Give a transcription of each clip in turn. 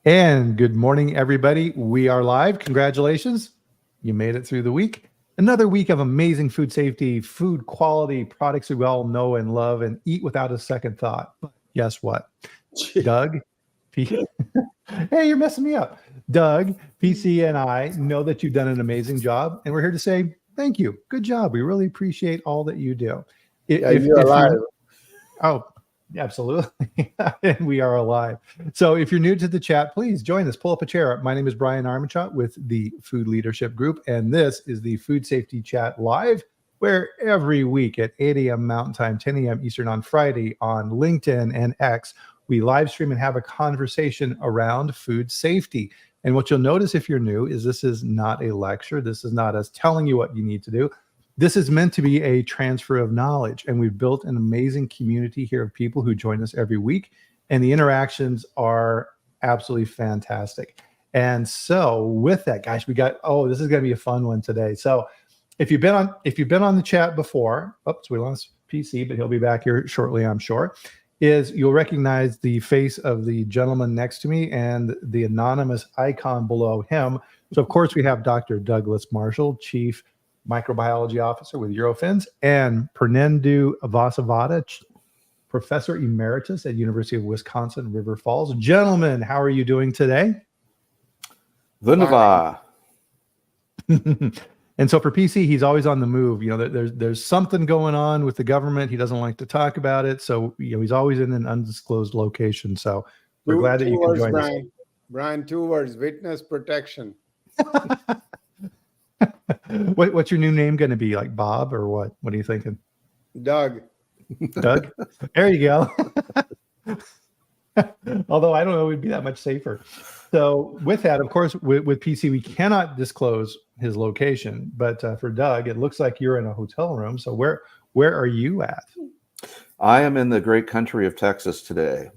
And good morning, everybody. We are live. Congratulations. You made it through the week. Another week of amazing food safety, food quality, products we all know and love and eat without a second thought. But guess what? Doug, hey, you're messing me up. Doug, PC, and I know that you've done an amazing job, and we're here to say thank you. Good job. We really appreciate all that you do. If you're alive. Oh, absolutely. And we are alive. So if you're new to the chat, please join us. Pull up a chair. My name is Bryan Armentrout with the Food Leadership Group, and this is the Food Safety Chat Live, where every week at 8 a.m. Mountain Time, 10 a.m. Eastern on Friday on LinkedIn and X, we live stream and have a conversation around food safety. And what you'll notice if you're new is this is not a lecture. This is not us telling you what you need to do. This is meant to be a transfer of knowledge, and we've built an amazing community here of people who join us every week, and the interactions are absolutely fantastic. And so with that, guys, this is going to be a fun one today. So if you've been on the chat before, oops, we lost PC, but he'll be back here shortly, I'm sure, you'll recognize the face of the gentleman next to me and the anonymous icon below him. So of course we have Dr. Douglas Marshall, Chief Microbiology Officer with Eurofins, and Pernendu Vasavada, Professor Emeritus at University of Wisconsin, River Falls. Gentlemen, how are you doing today? Wunderbar. And so for PC, he's always on the move. You know, there's something going on with the government. He doesn't like to talk about it. So, you know, he's always in an undisclosed location. So we're glad that you can join us. Bryan, 2 words, witness protection. What's your new name going to be? Like Bob or what? What are you thinking? Doug. Doug? There you go. Although I don't know, it would be that much safer. So with that, of course, with PC, we cannot disclose his location. But for Doug, it looks like you're in a hotel room. So where are you at? I am in the great country of Texas today.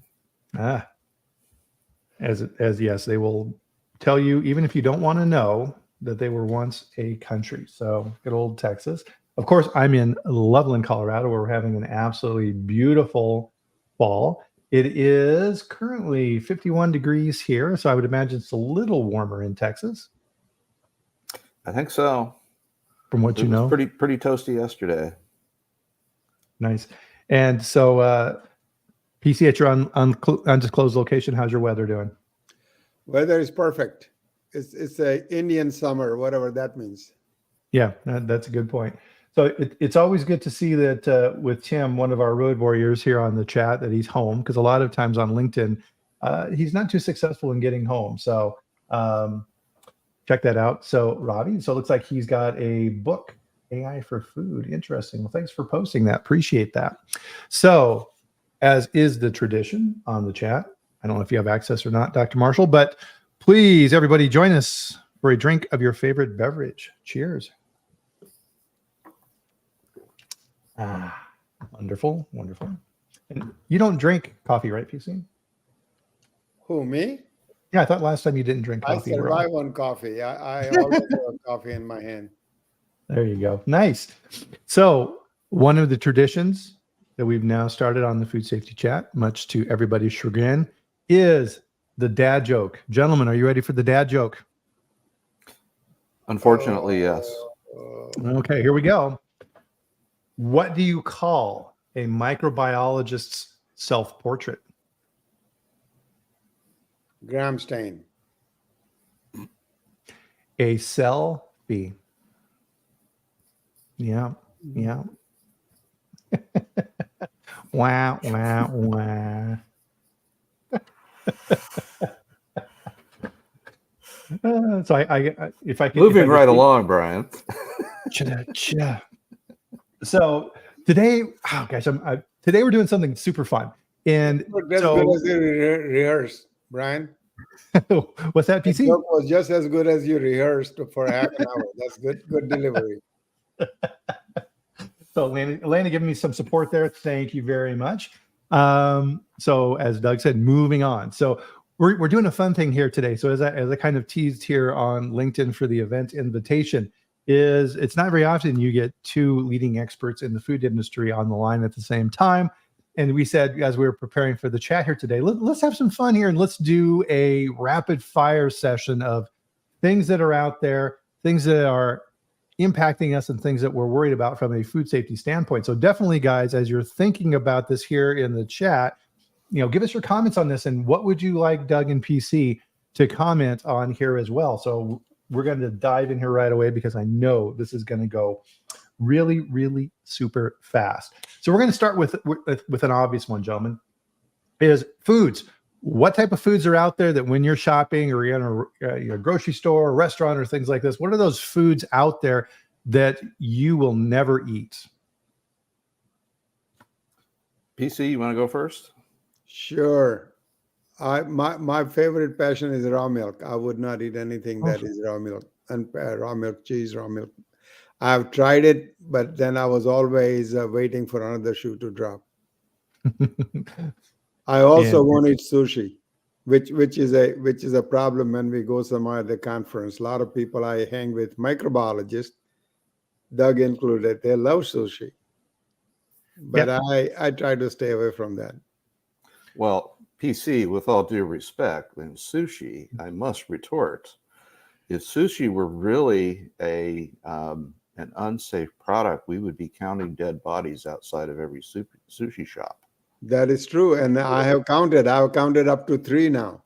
As yes, they will tell you, even if you don't want to know, that they were once a country. So good old Texas. Of course, I'm in Loveland, Colorado, where we're having an absolutely beautiful fall. It is currently 51 degrees here, so I would imagine it's a little warmer in Texas. I think so. From what you know, pretty toasty yesterday. Nice. And so, PC, at your undisclosed location, how's your weather doing? Weather is perfect. It's a Indian summer, whatever that means. Yeah, that's a good point. So it's always good to see that with Tim, one of our road warriors here on the chat, that he's home, because a lot of times on LinkedIn, he's not too successful in getting home. So check that out. So Robbie, so it looks like he's got a book, AI for Food. Interesting. Well, thanks for posting that. Appreciate that. So as is the tradition on the chat, I don't know if you have access or not, Dr. Marshall, but please, everybody, join us for a drink of your favorite beverage. Cheers. Wonderful, wonderful. And you don't drink coffee, right, PC? Who, me? Yeah, I thought last time you didn't drink coffee. I survive on coffee. I always have coffee in my hand. There you go. Nice. So one of the traditions that we've now started on the Food Safety Chat, much to everybody's chagrin, is the dad joke. Gentlemen, are you ready for the dad joke? Unfortunately, yes. Okay, here we go. What do you call a microbiologist's self-portrait? Gram stain. A selfie. Yeah. Wow, wow, wow. So if I can moving right along, Bryan. So today, today we're doing something super fun, and as good as you rehearsed, Bryan. What's that, PC? The joke was just as good as you rehearsed for half an hour. That's good delivery. So Elena giving me some support there. Thank you very much. So as Doug said, moving on. So we're doing a fun thing here today. So as I kind of teased here on LinkedIn for the event invitation, it's not very often you get two leading experts in the food industry on the line at the same time. and we said as we were preparing for the chat here today, let's have some fun here and let's do a rapid fire session of things that are out there, things that are impacting us, and things that we're worried about from a food safety standpoint. So definitely, guys, as you're thinking about this here in the chat, give us your comments on this, and what would you like Doug and PC to comment on here as well. So we're going to dive in here right away because I know this is going to go really, really super fast. So we're going to start with an obvious one, gentlemen, is foods. What type of foods are out there that when you're shopping or you're in a grocery store or restaurant or things like this, what are those foods out there that you will never eat? PC, you want to go first? Sure. My favorite passion is raw milk. I would not eat anything that is raw milk and raw milk cheese, raw milk. I've tried it, but then I was always waiting for another shoe to drop. I also won't eat sushi, which is a problem when we go somewhere at the conference. A lot of people I hang with, microbiologists, Doug included, they love sushi, but I try to stay away from that. Well, PC, with all due respect, in sushi, I must retort: if sushi were really an unsafe product, we would be counting dead bodies outside of every sushi shop. That is true, and I've counted up to 3 now.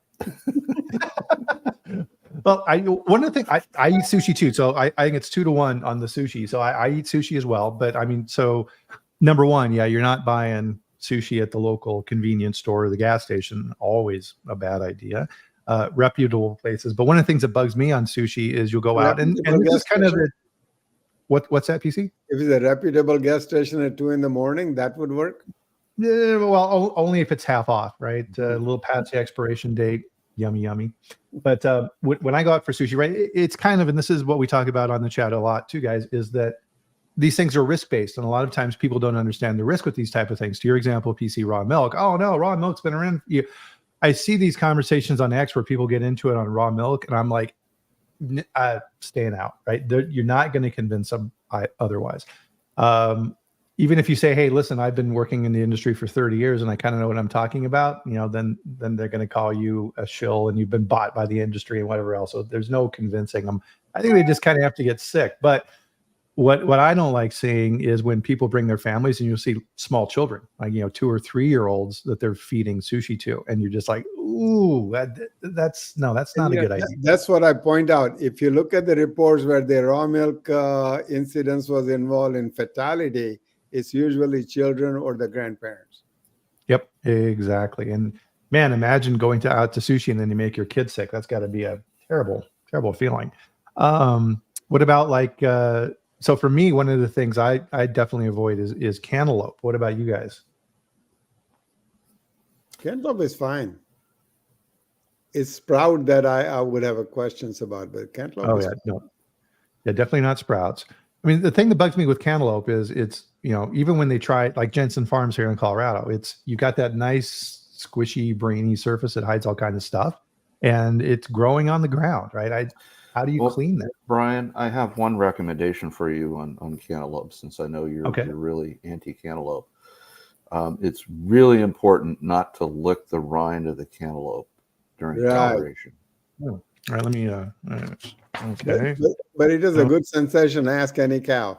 Well, one of the things I eat sushi too, so I think it's 2-1 on the sushi. So I eat sushi as well, but I mean, so number one, you're not buying sushi at the local convenience store or the gas station. Always a bad idea. Reputable places. But one of the things that bugs me on sushi is you'll go out and this is kind of what's that, PC? If it's a reputable gas station at 2 a.m, that would work. Yeah, well, only if it's half off, right? A little past the expiration date. Yummy. But when I go out for sushi, right, it's kind of, and this is what we talk about on the chat a lot too, guys, is that these things are risk-based, and a lot of times people don't understand the risk with these type of things. To your example, PC, raw milk. Oh no, raw milk's been around. I see these conversations on X where people get into it on raw milk, and I'm like, staying out, right? You're not going to convince them otherwise. Even if you say, hey, listen, I've been working in the industry for 30 years and I kind of know what I'm talking about, then they're going to call you a shill and you've been bought by the industry and whatever else. So there's no convincing them. I think they just kind of have to get sick. But what I don't like seeing is when people bring their families and you'll see small children, like 2 or 3 year olds that they're feeding sushi to, and you're just like, ooh, that's not a good idea. That's what I point out. If you look at the reports where the raw milk incidence was involved in fatality, it's usually children or the grandparents. Yep, exactly. And man, imagine going out to sushi and then you make your kid sick. That's got to be a terrible, terrible feeling. What about so for me, one of the things I definitely avoid is cantaloupe. What about you guys? Cantaloupe is fine. It's sprout that I would have questions about, but cantaloupe is fine. Yeah, definitely not sprouts. I mean, the thing that bugs me with cantaloupe is it's, even when they try, like Jensen Farms here in Colorado, you got that nice squishy, brainy surface that hides all kinds of stuff, and it's growing on the ground, right? How do you clean that? Brian, I have one recommendation for you on cantaloupe, since I know you're really anti-cantaloupe. It's really important not to lick the rind of the cantaloupe during coloration. Oh. All right, let me. Okay. But it is a good sensation. Ask any cow.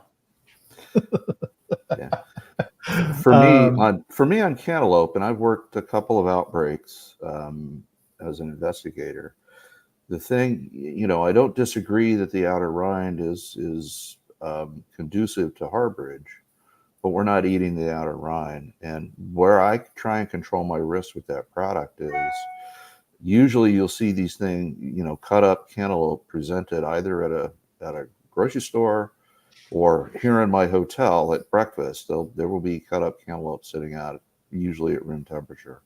Yeah. For me on cantaloupe, and I've worked a couple of outbreaks as an investigator. The thing, I don't disagree that the outer rind is conducive to harborage, but we're not eating the outer rind. And where I try and control my risk with that product is, usually you'll see these things, cut up cantaloupe presented either at a grocery store or here in my hotel at breakfast. There will be cut up cantaloupe sitting out, usually at room temperature.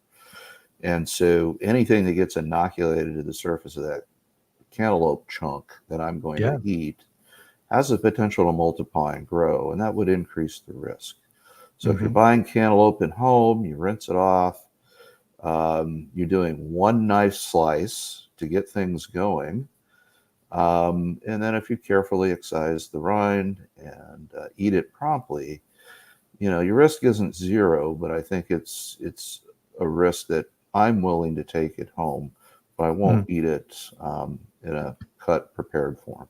And so anything that gets inoculated to the surface of that cantaloupe chunk that I'm going to eat has the potential to multiply and grow, and that would increase the risk. So if you're buying cantaloupe at home, you rinse it off. You're doing one nice slice to get things going. And then if you carefully excise the rind and eat it promptly, your risk isn't zero, but I think it's a risk that I'm willing to take at home, but I won't eat it in a cut prepared form.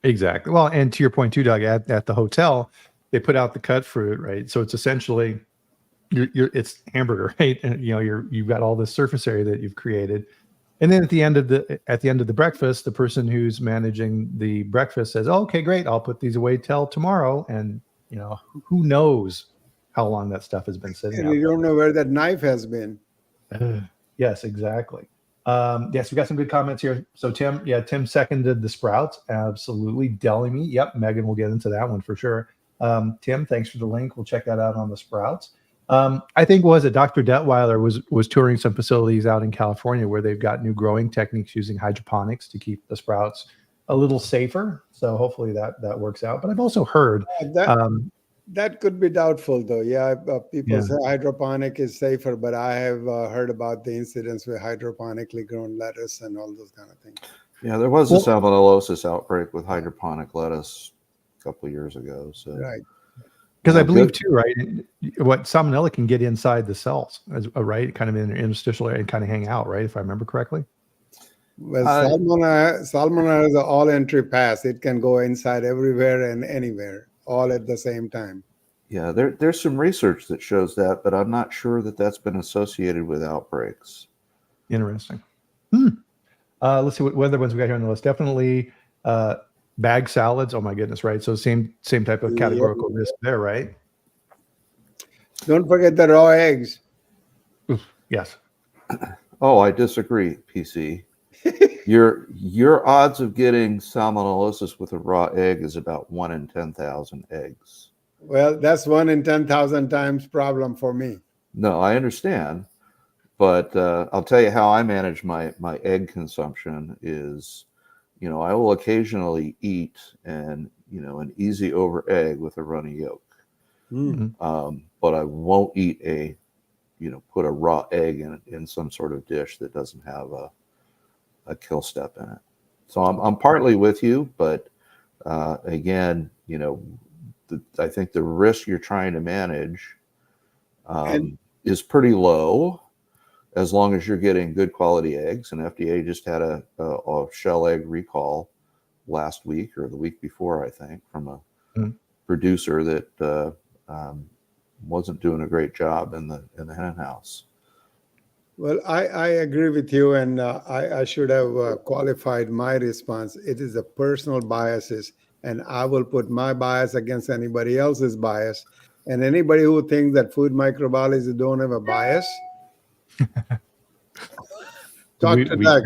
Exactly. Well, and to your point too, Doug, at the hotel, they put out the cut fruit, right? So it's essentially it's hamburger, right? And you've got all this surface area that you've created. And then at the end of the breakfast, the person who's managing the breakfast says, oh, okay, great, I'll put these away till tomorrow. And who knows how long that stuff has been sitting And out you there. don't know where that knife has been. Yes, exactly. Yes, we got some good comments here. So Tim seconded the sprouts. Absolutely. Deli meat. Yep. Megan will get into that one for sure. Tim, thanks for the link. We'll check that out on the sprouts. I think Dr. Detweiler was touring some facilities out in California where they've got new growing techniques using hydroponics to keep the sprouts a little safer. So hopefully that works out. But I've also heard that could be doubtful, though. Yeah, people say Yeah. hydroponic is safer, but I have heard about the incidents with hydroponically grown lettuce and all those kind of things. Yeah, there was a salmonellosis outbreak with hydroponic lettuce a couple of years ago. So Right. Because I believe too, right? What salmonella can get inside the cells, right? Kind of in an interstitial area and kind of hang out, right? If I remember correctly. Well, salmonella is an all entry pass. It can go inside everywhere and anywhere, all at the same time. Yeah, there's some research that shows that, but I'm not sure that that's been associated with outbreaks. Interesting. Let's see what other ones we got here on the list. Definitely bag salads. Oh my goodness, right? So same type of categorical risk there, right? Don't forget the raw eggs. Oof, yes. Oh, I disagree, PC. Your odds of getting salmonellosis with a raw egg is about 1 in 10,000 eggs. Well, that's 1 in 10,000 times problem for me. No, I understand, but I'll tell you how I manage my egg consumption is, I will occasionally eat an easy over egg with a runny yolk, but I won't eat put a raw egg in some sort of dish that doesn't have a kill step in it. So I'm partly with you, but again, I think the risk you're trying to manage is pretty low as long as you're getting good quality eggs. And FDA just had a shell egg recall last week or the week before, I think, from a producer that wasn't doing a great job in the hen house. Well, I agree with you, and I should have qualified my response. It is a personal biases, and I will put my bias against anybody else's bias. And anybody who thinks that food microbiologists don't have a bias, talk to Doug.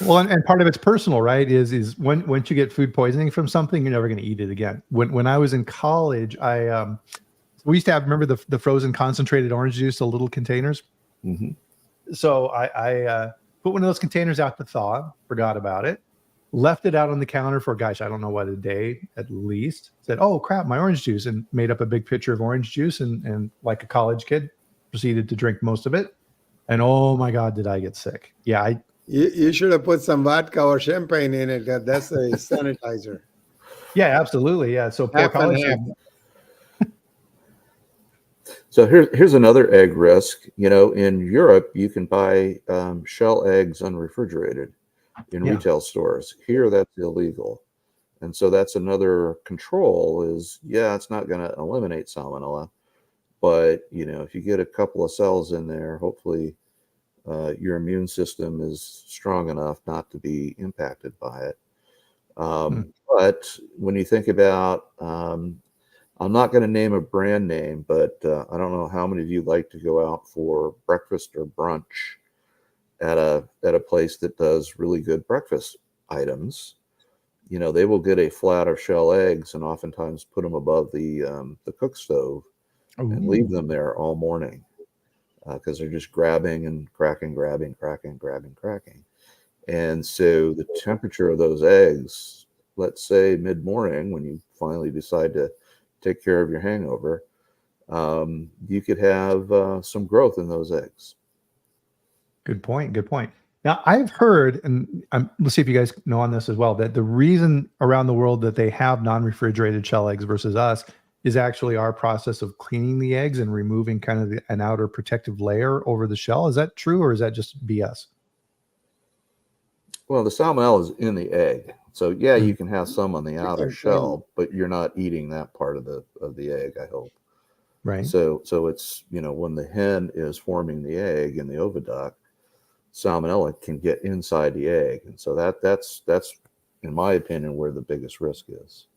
Well, and part of it's personal, right? Is once you get food poisoning from something, you're never going to eat it again. When I was in college, we used to have, remember the frozen concentrated orange juice, the little containers. Mm-hmm. So I put one of those containers out to thaw, forgot about it, left it out on the counter for, gosh, I don't know what, a day at least. Said, oh crap, my orange juice, and made up a big pitcher of orange juice, and like a college kid, proceeded to drink most of it. And oh my God, did I get sick? Yeah, You should have put some vodka or champagne in it. That's a sanitizer. Yeah, absolutely. Yeah. So poor college students. So here's another egg risk. In Europe, you can buy shell eggs unrefrigerated in retail stores. Here, that's illegal. And so that's another control is, it's not going to eliminate salmonella. But, if you get a couple of cells in there, hopefully your immune system is strong enough not to be impacted by it. But when you think about, I'm not going to name a brand name, but I don't know how many of you like to go out for breakfast or brunch at a place that does really good breakfast items. They will get a flat of shell eggs and oftentimes put them above the cook stove and leave them there all morning because they're just grabbing and cracking, grabbing, cracking. And so the temperature of those eggs, let's say mid-morning when you finally decide to take care of your hangover, you could have some growth in those eggs. Good point. Now, I've heard, and let's see if you guys know on this as well, that the reason around the world that they have non-refrigerated shell eggs versus us is actually our process of cleaning the eggs and removing kind of an outer protective layer over the shell. Is that true, or is that just BS? Well, the salmonella is in the egg. So yeah, you can have some on the outer shell, but you're not eating that part of the egg, I hope. Right. So it's, when the hen is forming the egg in the oviduct, salmonella can get inside the egg. And so that's in my opinion where the biggest risk is.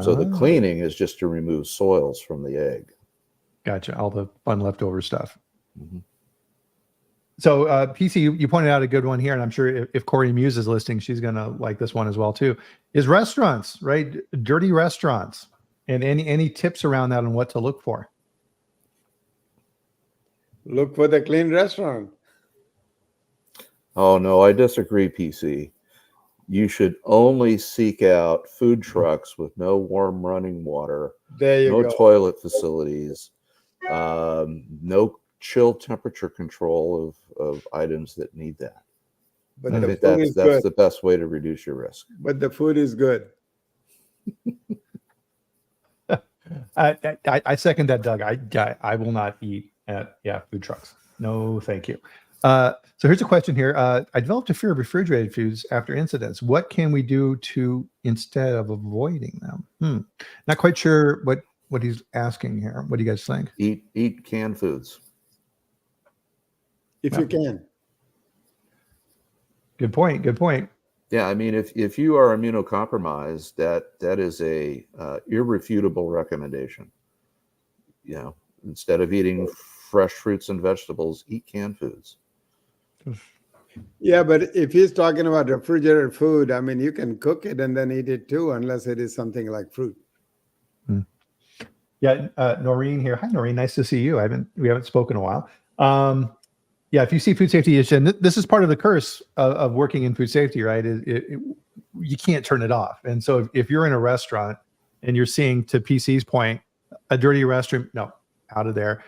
So the cleaning is just to remove soils from the egg. Gotcha. All the fun leftover stuff. Mm-hmm. So PC, you pointed out a good one here, and I'm sure if Corey Muse is listening, she's going to like this one as well too, is restaurants, right? Dirty restaurants. And any tips around that on what to look for? Look for the clean restaurant. Oh, no, I disagree, PC. You should only seek out food trucks with no warm running water, There you no go. toilet facilities, no chill temperature control of items that need that. But I the think food is that's good. the best way to reduce your risk. But the food is good. I second that, Doug. I will not eat at food trucks. No, thank you. So here's a question here. I developed a fear of refrigerated foods after incidents. What can we do instead of avoiding them? Not quite sure what he's asking here. What do you guys think? Eat canned foods. If you can. Good point. Good point. Yeah, I mean, if you are immunocompromised, that is a irrefutable recommendation. Instead of eating fresh fruits and vegetables, eat canned foods. Yeah, but if he's talking about refrigerated food, I mean, you can cook it and then eat it too, unless it is something like fruit. Yeah, Noreen here. Hi, Noreen. Nice to see you. We haven't spoken in a while. Yeah, if you see food safety issue, and this is part of the curse of working in food safety, right? You can't turn it off. And so if you're in a restaurant and you're seeing, to PC's point, a dirty restroom, no, out of there.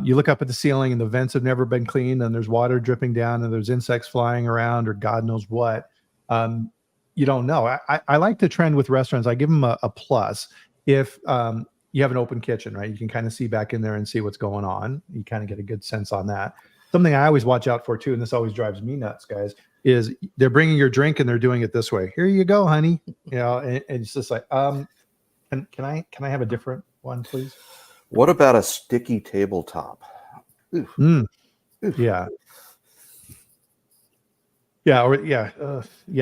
You look up at the ceiling and the vents have never been cleaned and there's water dripping down and there's insects flying around or God knows what. You don't know. I like to trend with restaurants. I give them a plus if you have an open kitchen, right? You can kind of see back in there and see what's going on. You kind of get a good sense on that. Something I always watch out for too, and this always drives me nuts, guys, is they're bringing your drink and they're doing it this way. Here you go, honey. And it's just like, can I have a different one, please? What about a sticky tabletop? Oof. Yeah. Yeah.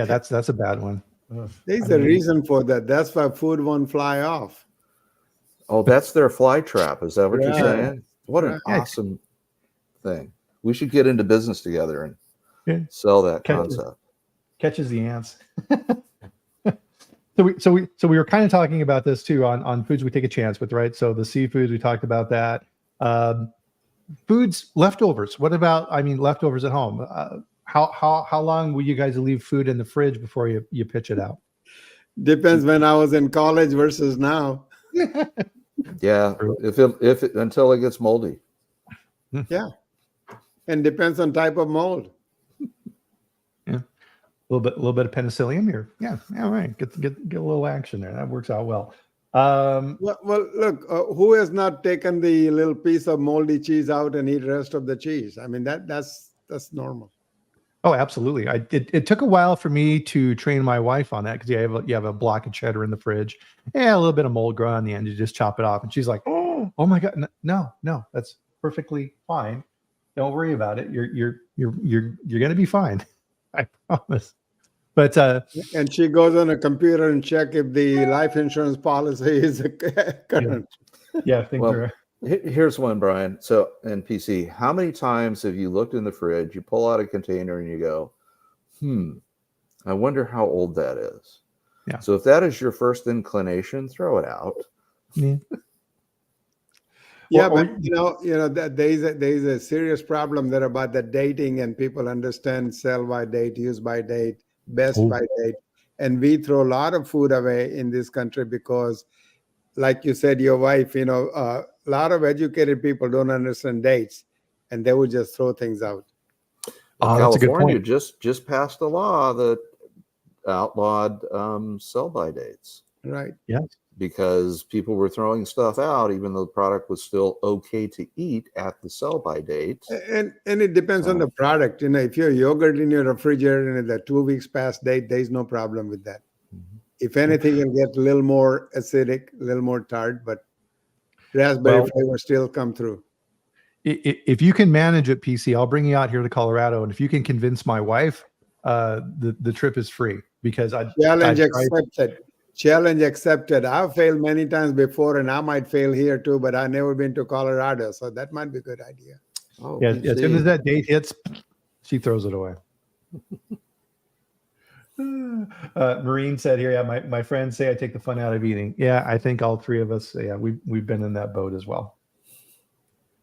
That's a bad one. There's a reason for that. That's why food won't fly off. Oh, that's their fly trap. Is that what you're Yeah. saying? What an awesome thing. We should get into business together and sell that concept. Catches the ants. So we were kind of talking about this too on foods we take a chance with, right? So the seafoods, we talked about that. Foods, leftovers. What about, leftovers at home? How long will you guys leave food in the fridge before you pitch it out? Depends when I was in college versus now. Yeah, if until it gets moldy. Yeah, and depends on type of mold. Yeah, a little bit of penicillium here. Yeah, all right. Get a little action there. That works out well. Well, look, who has not taken the little piece of moldy cheese out and eat the rest of the cheese? I mean, that's normal. Oh, absolutely. It took a while for me to train my wife on that because you have a block of cheddar in the fridge. Yeah, a little bit of mold growing on the end. You just chop it off, and she's like, "Oh my God, no, that's perfectly fine. Don't worry about it. You're gonna be fine. I promise." But and she goes on a computer and check if the life insurance policy is current. Yeah, things are. Here's one, Brian. So, and PC, how many times have you looked in the fridge, you pull out a container and you go, I wonder how old that is. Yeah. So if that is your first inclination, throw it out. Yeah. Yeah, but that there's a serious problem there about the dating, and people understand sell by date, use by date, best by date, and we throw a lot of food away in this country because, like you said, your wife, a lot of educated people don't understand dates, and they would just throw things out. Oh, that's a good California point. just passed a law that outlawed sell-by dates. Right. Yeah. Because people were throwing stuff out, even though the product was still okay to eat at the sell-by date. And it depends on the product. You know, if your yogurt in your refrigerator and the 2 weeks past date, there's no problem with that. Mhm. If anything, it'll get a little more acidic, a little more tart, but raspberry flavor still come through. If you can manage it, PC, I'll bring you out here to Colorado, and if you can convince my wife, the trip is free because Challenge accepted. Challenge accepted. I've failed many times before, and I might fail here too, but I've never been to Colorado, so that might be a good idea. Oh, yeah, as soon as that date hits, she throws it away. Marine said here, yeah, my friends say I take the fun out of eating. Yeah, I think all three of us, yeah, we've been in that boat as well.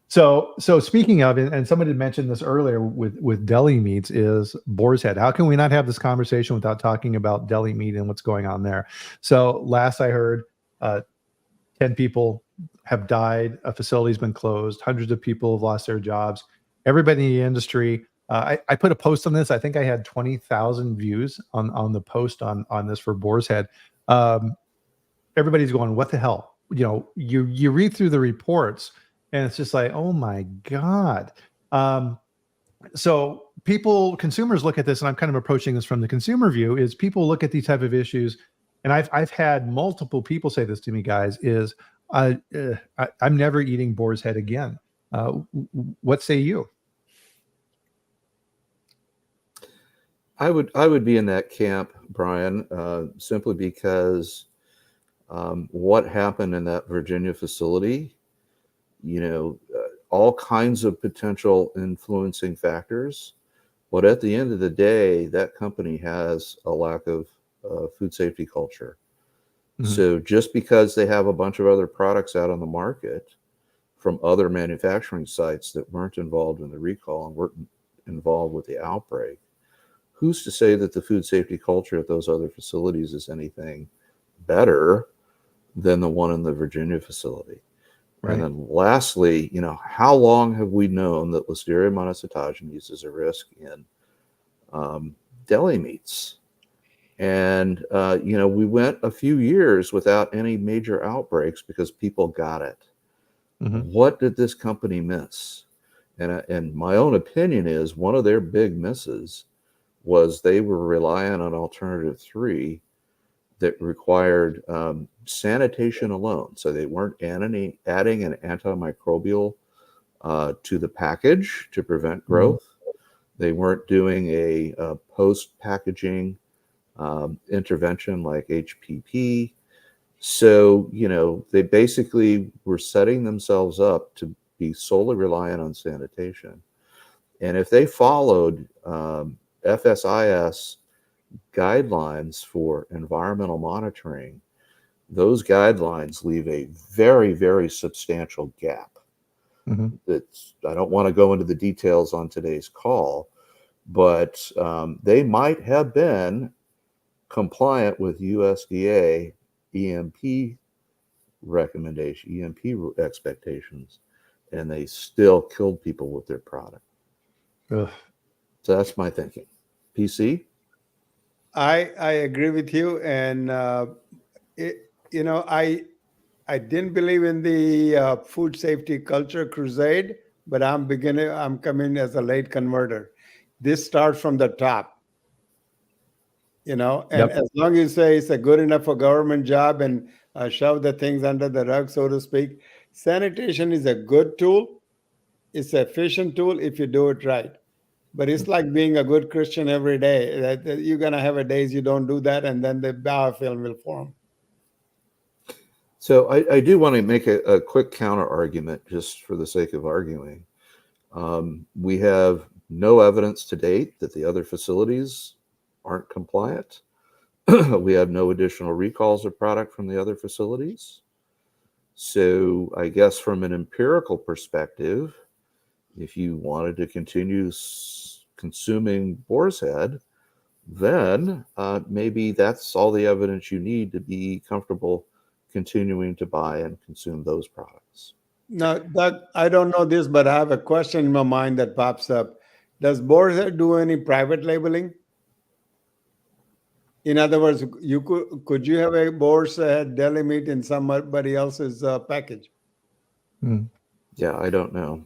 So speaking of, and somebody had mentioned this earlier with deli meats, is boar's head. How can we not have this conversation without talking about deli meat and what's going on there? So last I heard, 10 people have died. A facility's been closed. Hundreds of people have lost their jobs. Everybody in the industry. I put a post on this. I think I had 20,000 views on the post on this for boar's head. Everybody's going, what the hell? You know, you read through the reports, and it's just like, oh my God. So consumers look at this, and I'm kind of approaching this from the consumer view, is people look at these type of issues. And I've had multiple people say this to me, guys, is I'm never eating boar's head again. What say you? I would be in that camp, Brian, simply because what happened in that Virginia facility, you know, all kinds of potential influencing factors. But at the end of the day, that company has a lack of food safety culture. Mm-hmm. So just because they have a bunch of other products out on the market from other manufacturing sites that weren't involved in the recall and weren't involved with the outbreak, who's to say that the food safety culture at those other facilities is anything better than the one in the Virginia facility? Right. And then lastly, you know, how long have we known that Listeria monocytogenes is a risk in deli meats? And, you know, we went a few years without any major outbreaks because people got it. Mm-hmm. What did this company miss? And my own opinion is one of their big misses was they were relying on alternative 3 that required sanitation alone. So they weren't adding an antimicrobial to the package to prevent growth. Mm-hmm. They weren't doing a post-packaging intervention like HPP. So, you know, they basically were setting themselves up to be solely reliant on sanitation. And if they followed FSIS guidelines for environmental monitoring, those guidelines leave a very, very substantial gap. Mm-hmm. I don't want to go into the details on today's call, but they might have been compliant with USDA EMP expectations, and they still killed people with their product. Ugh. So that's my thinking. PC? I agree with you, and you know, I didn't believe in the food safety culture crusade, but I'm coming as a late converter. This starts from the top, you know, and as long as you say it's a good enough for government job and shove the things under the rug, so to speak, sanitation is a good tool. It's an efficient tool if you do it right. But it's like being a good Christian every day. That you're going to have a days you don't do that, and then the biofilm will form. So I do want to make a quick counter argument just for the sake of arguing. We have no evidence to date that the other facilities aren't compliant. We have no additional recalls of product from the other facilities. So I guess from an empirical perspective, if you wanted to continue consuming boar's head, then maybe that's all the evidence you need to be comfortable continuing to buy and consume those products. Now, Doug, I don't know this, but I have a question in my mind that pops up. Does Boar's Head do any private labeling? In other words, could you have a Boar's Head deli meat in somebody else's package? Yeah, I don't know.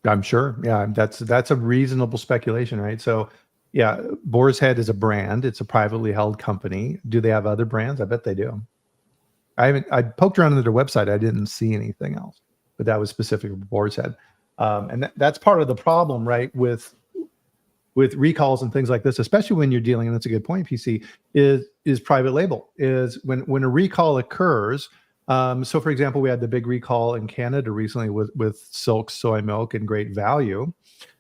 I'm sure. Yeah, that's a reasonable speculation, right? So, yeah, Boar's Head is a brand. It's a privately held company. Do they have other brands? I bet they do. I poked around on their website. I didn't see anything else, but that was specific to Boar's Head, and that's part of the problem, right? With recalls and things like this, especially when you're dealing, and that's a good point, PC, is private label. Is when a recall occurs. So, for example, we had the big recall in Canada recently with Silk soy milk and Great Value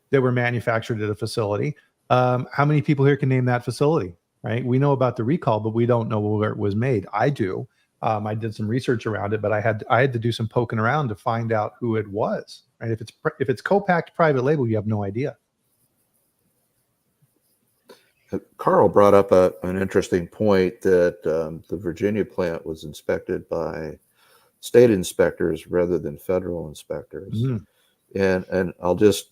that were manufactured at a facility. How many people here can name that facility? Right? We know about the recall, but we don't know where it was made. I do. I did some research around it, but I had to do some poking around to find out who it was. Right? If it's co-packed private label, you have no idea. Carl brought up an interesting point that the Virginia plant was inspected by state inspectors rather than federal inspectors. And I'll just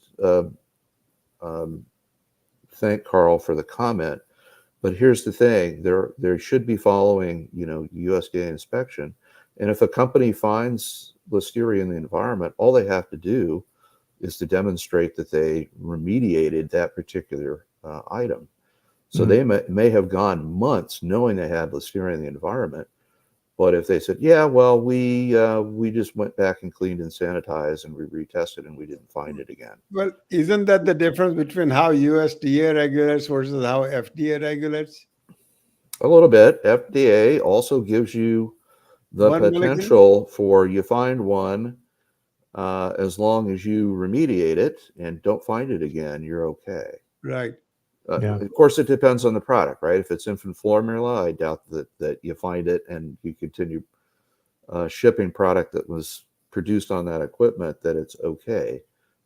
thank Carl for the comment. But here's the thing: there should be following, USDA inspection. And if a company finds Listeria in the environment, all they have to do is to demonstrate that they remediated that particular item. So they may have gone months knowing they had Listeria in the environment, but if they said, "Yeah, well, we just went back and cleaned and sanitized and we retested and we didn't find it again." Well, isn't that the difference between how USDA regulates versus how FDA regulates? A little bit. FDA also gives you the potential for you find one, as long as you remediate it and don't find it again, you're okay. Right. Of course, it depends on the product, right? If it's infant formula, I doubt that you find it and you continue shipping product that was produced on that equipment, that it's okay.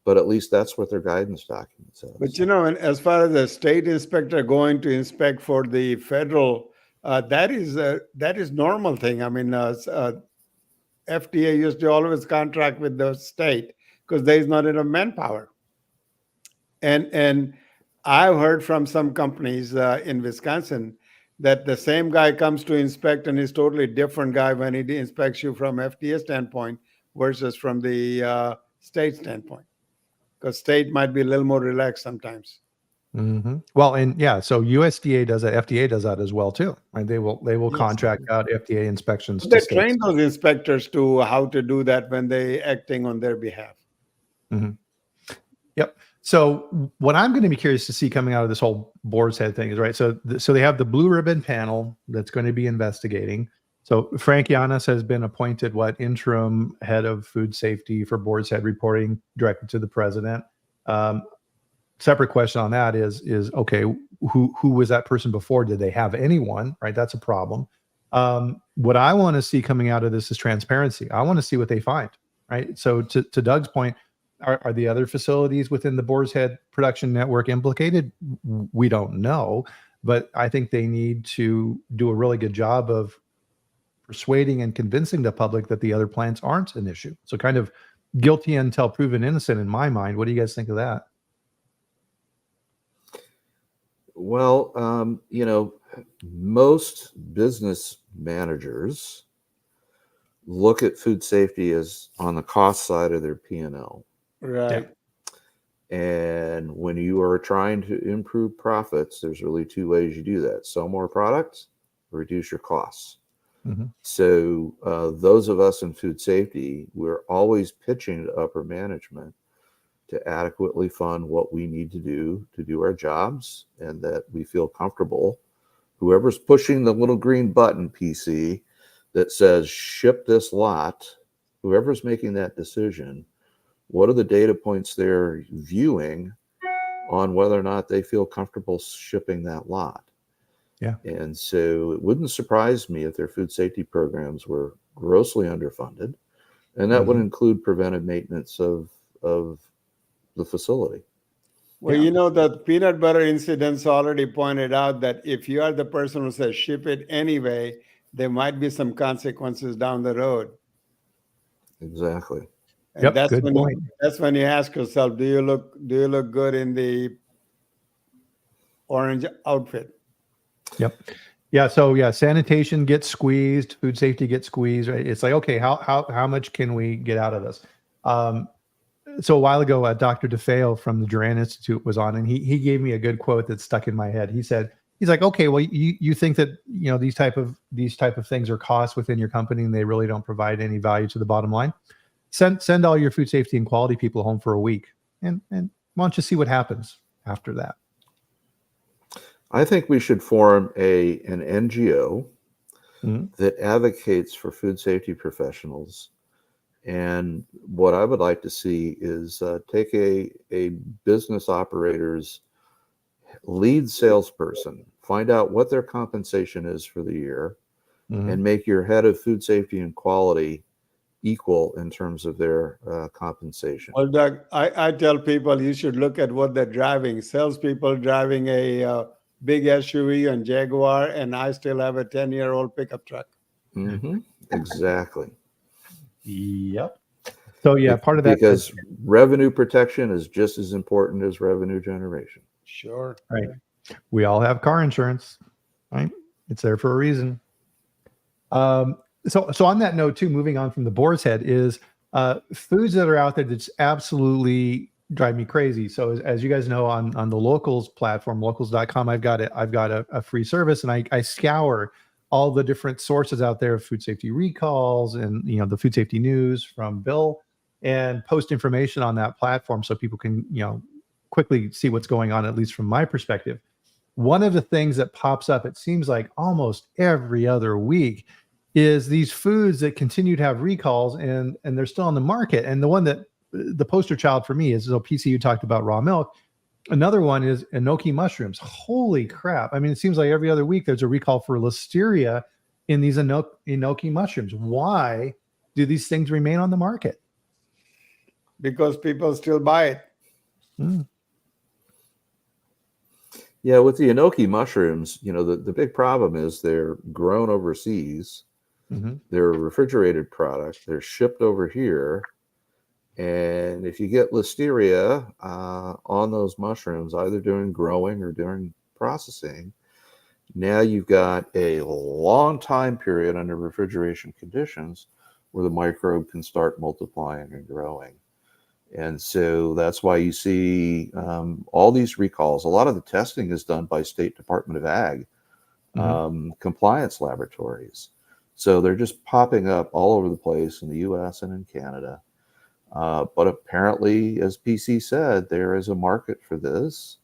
But at least that's what their guidance document says. But and as far as the state inspector going to inspect for the federal, that is normal thing. I mean, FDA used to always contract with the state because there is not enough manpower. And I've heard from some companies in Wisconsin that the same guy comes to inspect and is totally different guy when he inspects you from FDA standpoint versus from the state standpoint, because state might be a little more relaxed sometimes. Well, and so USDA does that, FDA does that as well too, right? They will contract out FDA inspections. They train those inspectors to how to do that when they acting on their behalf. Yep. So what I'm going to be curious to see coming out of this whole Boar's Head thing is, right, so they have the blue ribbon panel that's going to be investigating. So Frank Yanis has been appointed interim head of food safety for Boar's Head, reporting directly to the president. Separate question on that is okay, who was that person before? Did they have anyone? Right, that's a problem. What I want to see coming out of this is transparency. I want to see what they find. Right. So to Doug's point, are the other facilities within the Boar's Head production network implicated? We don't know, but I think they need to do a really good job of persuading and convincing the public that the other plants aren't an issue. So kind of guilty until proven innocent in my mind. What do you guys think of that? Well, most business managers look at food safety as on the cost side of their P&L. Right. And when you are trying to improve profits, there's really two ways you do that: sell more products, reduce your costs. So those of us in food safety, we're always pitching to upper management to adequately fund what we need to do our jobs, and that we feel comfortable. Whoever's pushing the little green button, PC, that says ship this lot, whoever's making that decision, what are the data points they're viewing on whether or not they feel comfortable shipping that lot? Yeah. And so it wouldn't surprise me if their food safety programs were grossly underfunded, and that would include preventive maintenance of the facility. Well, the peanut butter incidents already pointed out that if you are the person who says ship it anyway, there might be some consequences down the road. Exactly. And good point. That's when you ask yourself, do you look good in the orange outfit. Yep. Yeah. So yeah, sanitation gets squeezed, food safety gets squeezed. Right? It's like, okay, how much can we get out of this? So a while ago, Dr. DeFeo from the Duran Institute was on, and he gave me a good quote that stuck in my head. He's like, okay, well, you think that these type of things are costs within your company, and they really don't provide any value to the bottom line. Send all your food safety and quality people home for a week, and why don't you see what happens after that? I think we should form an NGO that advocates for food safety professionals. And what I would like to see is take a business operator's lead salesperson, find out what their compensation is for the year, and make your head of food safety and quality equal in terms of their compensation. Well, Doug, I tell people you should look at what they're driving. Salespeople driving a big SUV and Jaguar, and I still have a 10-year-old pickup truck. Exactly. Yep. So yeah, part of that because revenue protection is just as important as revenue generation. Sure. Right. We all have car insurance, right? It's there for a reason. So on that note too, moving on from the boar's head is foods that are out there that's absolutely drive me crazy. So as you guys know, on the Locals platform, locals.com, I've got a free service, and I scour all the different sources out there of food safety recalls and the food safety news from Bill, and post information on that platform so people can quickly see what's going on, at least from my perspective. One of the things that pops up, it seems like almost every other week, is these foods that continue to have recalls and they're still on the market. And the one that the poster child for me is, so PC, you talked about raw milk. Another one is enoki mushrooms. Holy crap. I mean, it seems like every other week there's a recall for listeria in these enoki mushrooms. Why do these things remain on the market? Because people still buy it. Yeah, with the enoki mushrooms, the big problem is they're grown overseas. They're a refrigerated product. They're shipped over here. And if you get listeria on those mushrooms, either during growing or during processing, now you've got a long time period under refrigeration conditions where the microbe can start multiplying and growing. And so that's why you see all these recalls. A lot of the testing is done by State Department of Ag compliance laboratories. So they're just popping up all over the place in the US and in Canada. But apparently, as PC said, there is a market for this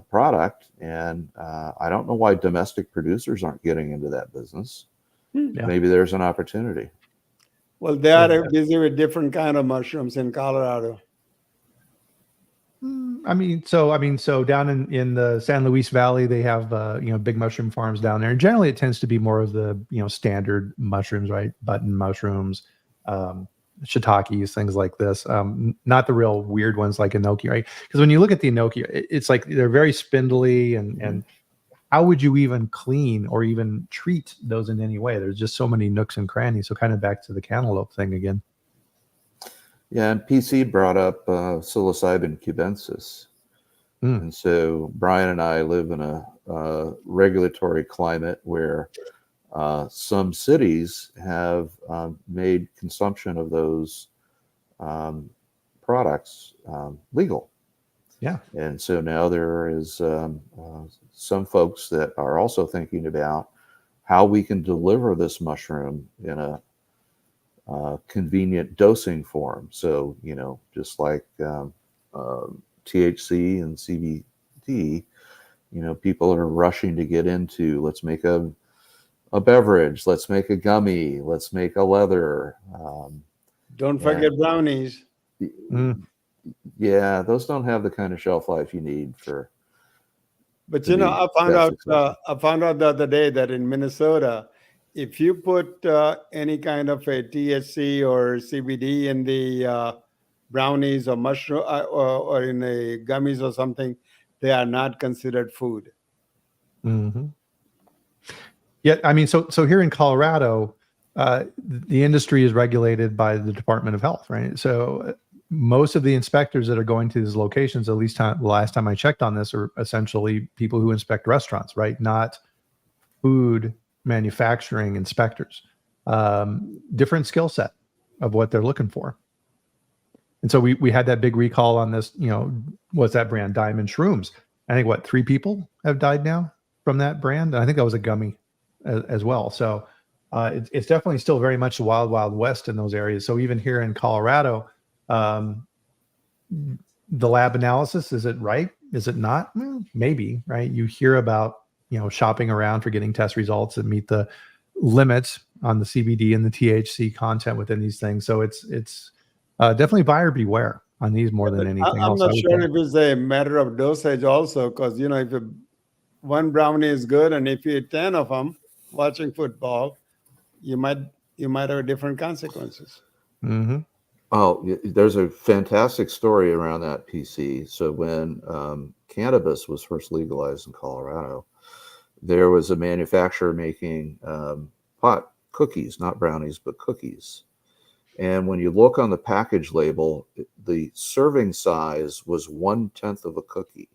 product. And I don't know why domestic producers aren't getting into that business. Maybe there's an opportunity. Well, they are busy with different kind of mushrooms in Colorado. So down in the San Luis Valley, they have big mushroom farms down there. And generally, it tends to be more of the standard mushrooms, right? Button mushrooms, shiitakes, things like this. Not the real weird ones like enoki, right? Because when you look at the enoki, it's like they're very spindly, and how would you even clean or even treat those in any way? There's just so many nooks and crannies. So kind of back to the cantaloupe thing again. Yeah, and PC brought up psilocybin cubensis. And so Bryan and I live in a regulatory climate where some cities have made consumption of those products legal. Yeah. And so now there is some folks that are also thinking about how we can deliver this mushroom in a convenient dosing form. So, just like THC and CBD, people are rushing to get into, let's make a beverage, let's make a gummy, let's make a leather. Don't forget brownies. Yeah, those don't have the kind of shelf life you need for. But I found out the other day that in Minnesota, if you put any kind of a THC or CBD in the brownies or mushroom or in a gummies or something, they are not considered food. Yeah, so here in Colorado, the industry is regulated by the Department of Health, right? So most of the inspectors that are going to these locations, at least the last time I checked on this, are essentially people who inspect restaurants, right? Not food manufacturing inspectors. Different skill set of what they're looking for. And so we had that big recall on this, what's that brand? Diamond Shrooms. I think 3 people have died now from that brand. And I think that was a gummy as well. So it's definitely still very much the wild, wild west in those areas. So even here in Colorado, the lab analysis, is it right? Is it not? Well, maybe, right? You hear about, shopping around for getting test results that meet the limits on the CBD and the THC content within these things. So it's definitely buyer beware on these more than anything I'm else. not sure if it's a matter of dosage also, because, if one brownie is good and if you eat 10 of them watching football, you might have different consequences. Mm-hmm. Oh, there's a fantastic story around that, PC. So when cannabis was first legalized in Colorado, there was a manufacturer making pot cookies, not brownies, but cookies. And when you look on the package label, the serving size was 1/10 of a cookie.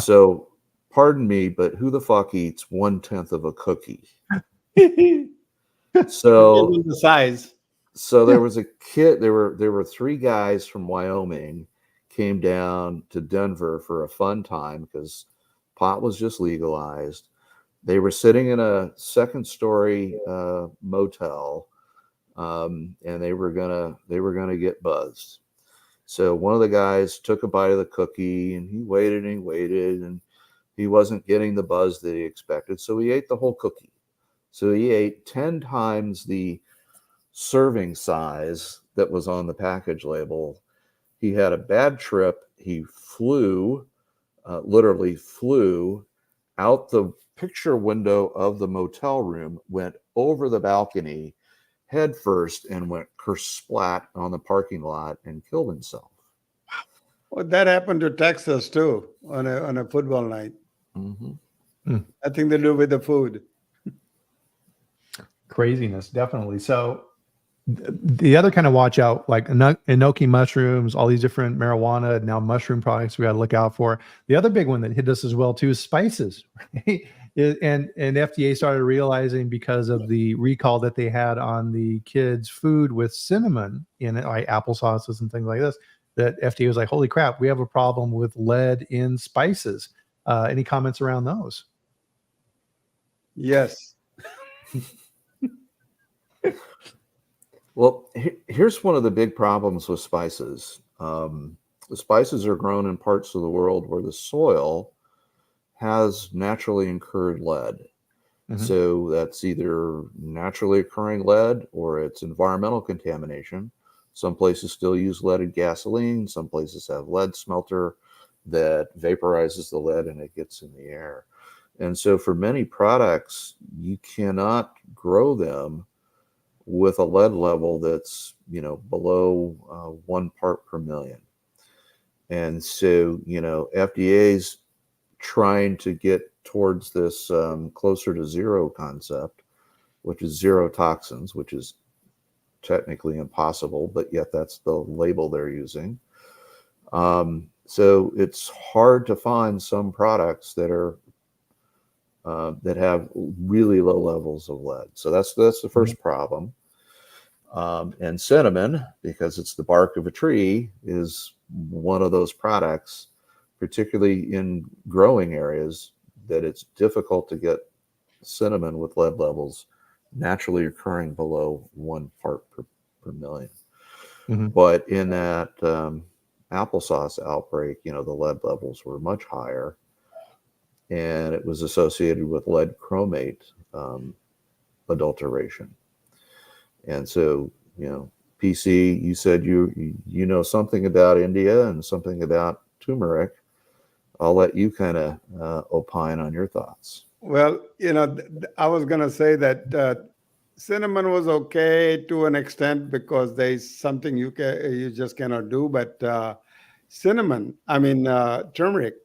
So, pardon me, but who the fuck eats 1/10 of a cookie? So the size. So there was a kid. There were 3 guys from Wyoming came down to Denver for a fun time because pot was just legalized. They were sitting in a 2nd-story motel, and they were gonna get buzzed. So one of the guys took a bite of the cookie, and he waited and he wasn't getting the buzz that he expected. So he ate the whole cookie. So he ate 10 times the serving size that was on the package label. He had a bad trip. He literally flew out the picture window of the motel room, went over the balcony head first, and went kersplat on the parking lot and killed himself. Well, that happened to Texas too on a football night. Mm-hmm. Nothing to do with the food. Craziness, definitely. So the other kind of watch out, like enoki mushrooms, all these different marijuana, now mushroom products we got to look out for. The other big one that hit us as well too is spices, right? And FDA started realizing because of the recall that they had on the kids' food with cinnamon in it, like applesauces and things like this, that FDA was like, holy crap, we have a problem with lead in spices. Any comments around those? Yes. Well, here's one of the big problems with spices. The spices are grown in parts of the world where the soil has naturally incurred lead. Mm-hmm. So that's either naturally occurring lead or it's environmental contamination. Some places still use leaded gasoline. Some places have lead smelter that vaporizes the lead and it gets in the air. And so for many products, you cannot grow them with a lead level that's, below 1 part per million. And so, FDA's trying to get towards this closer to zero concept, which is zero toxins, which is technically impossible, but yet that's the label they're using. So it's hard to find some products that are that have really low levels of lead. So that's the first problem. And cinnamon, because it's the bark of a tree, is one of those products, particularly in growing areas, that it's difficult to get cinnamon with lead levels naturally occurring below 1 part per million. Mm-hmm. But in that applesauce outbreak, the lead levels were much higher. And it was associated with lead chromate adulteration. And so, PC, you said you know something about India and something about turmeric. I'll let you kind of opine on your thoughts. Well, I was going to say that cinnamon was okay to an extent because there's something you just cannot do. But turmeric,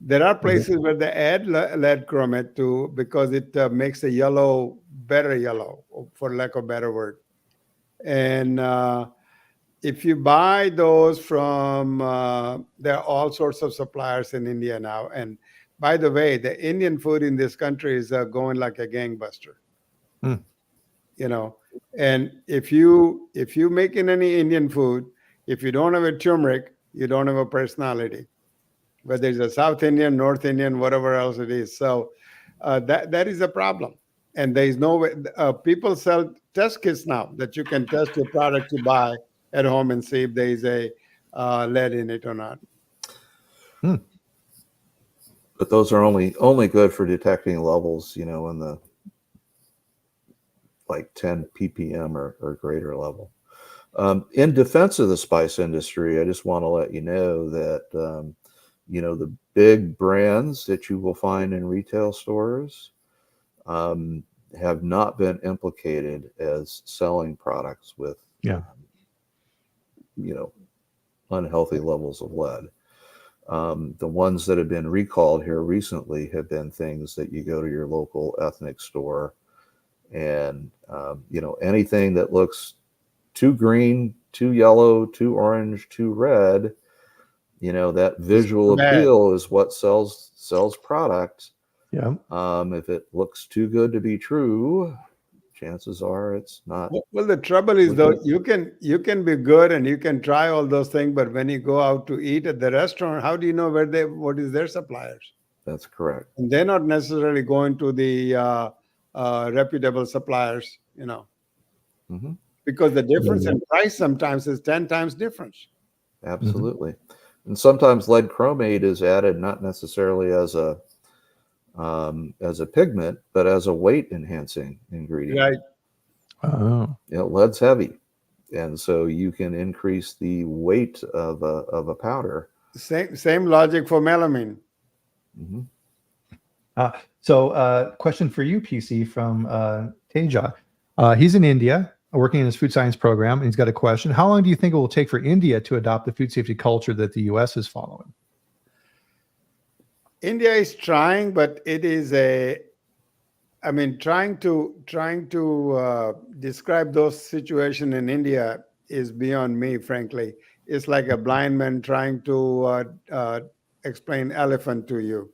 there are places where they add lead chromate to because it makes the yellow better yellow, for lack of a better word. And if you buy those from, there are all sorts of suppliers in India now. And by the way, the Indian food in this country is going like a gangbuster. Hmm. You know, and if you making any Indian food, if you don't have a turmeric, you don't have a personality. Whether it's a South Indian, North Indian, whatever else it is. So that is a problem. And there is no way. People sell test kits now that you can test your product you buy at home and see if there is a lead in it or not. Hmm. But those are only good for detecting levels, in the like 10 ppm or greater level. In defense of the spice industry, I just want to let you know that the big brands that you will find in retail stores have not been implicated as selling products with unhealthy levels of lead. The ones that have been recalled here recently have been things that you go to your local ethnic store, and anything that looks too green, too yellow, too orange, too red, that visual appeal is what sells product. Yeah. If it looks too good to be true, chances are it's not. Well, the trouble is though, you can be good and you can try all those things, but when you go out to eat at the restaurant, how do you know what is their suppliers? That's correct. And they're not necessarily going to the reputable suppliers, Mm-hmm. because the difference in price sometimes is 10 times difference. Absolutely. Mm-hmm. And sometimes lead chromate is added not necessarily as a pigment, but as a weight enhancing ingredient. Right. Oh. Lead's heavy, and so you can increase the weight of a powder. Same logic for melamine. Mm-hmm. So question for you, PC, from Teja. He's in India working in his food science program, and he's got a question. How long do you think it will take for India to adopt the food safety culture that the U.S. is following? India is trying, but it is trying to describe those situations in India is beyond me, frankly. It's like a blind man trying to explain elephant to you.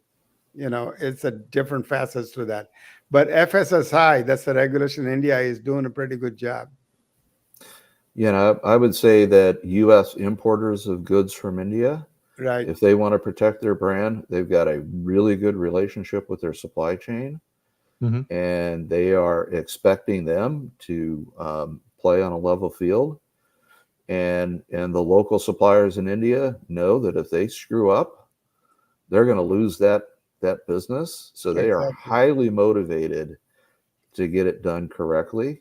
It's a different facets to that. But FSSI, that's the regulation in India, is doing a pretty good job. I would say that U.S. importers of goods from India, right, if they want to protect their brand, they've got a really good relationship with their supply chain. Mm-hmm. And they are expecting them to play on a level field. And the local suppliers in India know that if they screw up, they're going to lose that business. So they are highly motivated to get it done correctly.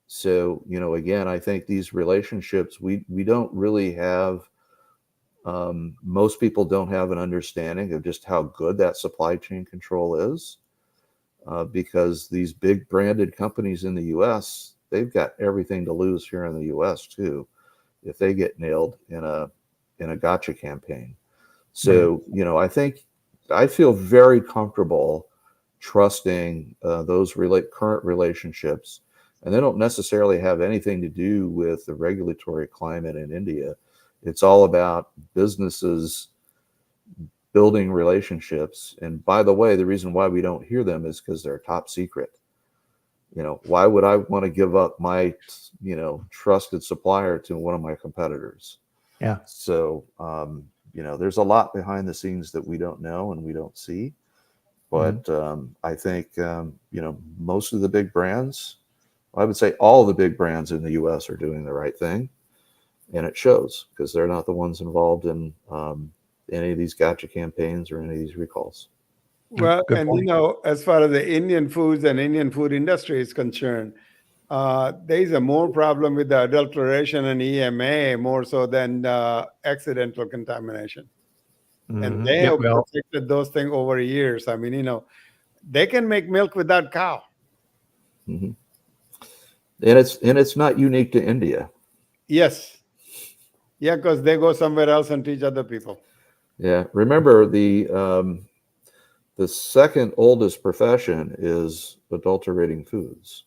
So, again, I think these relationships, we don't really have, most people don't have an understanding of just how good that supply chain control is. Because these big branded companies in the U.S., they've got everything to lose here in the U.S. too, if they get nailed in a gotcha campaign. So, I feel very comfortable trusting those current relationships, and they don't necessarily have anything to do with the regulatory climate in India. It's all about businesses building relationships. And by the way, the reason why we don't hear them is because they're top secret. Why would I want to give up my, trusted supplier to one of my competitors? Yeah. So, there's a lot behind the scenes that we don't know and we don't see. But I think, most of the big brands, I would say all the big brands in the U.S. are doing the right thing. And it shows because they're not the ones involved in any of these gotcha campaigns or any of these recalls. Well, and as far as the Indian foods and Indian food industry is concerned, there is a more problem with the adulteration and EMA more so than accidental contamination. Mm-hmm. And they have protected those things over years. They can make milk without cow. Mm-hmm. And it's not unique to India. Yes. Yeah, because they go somewhere else and teach other people. Yeah. Remember, the second oldest profession is adulterating foods.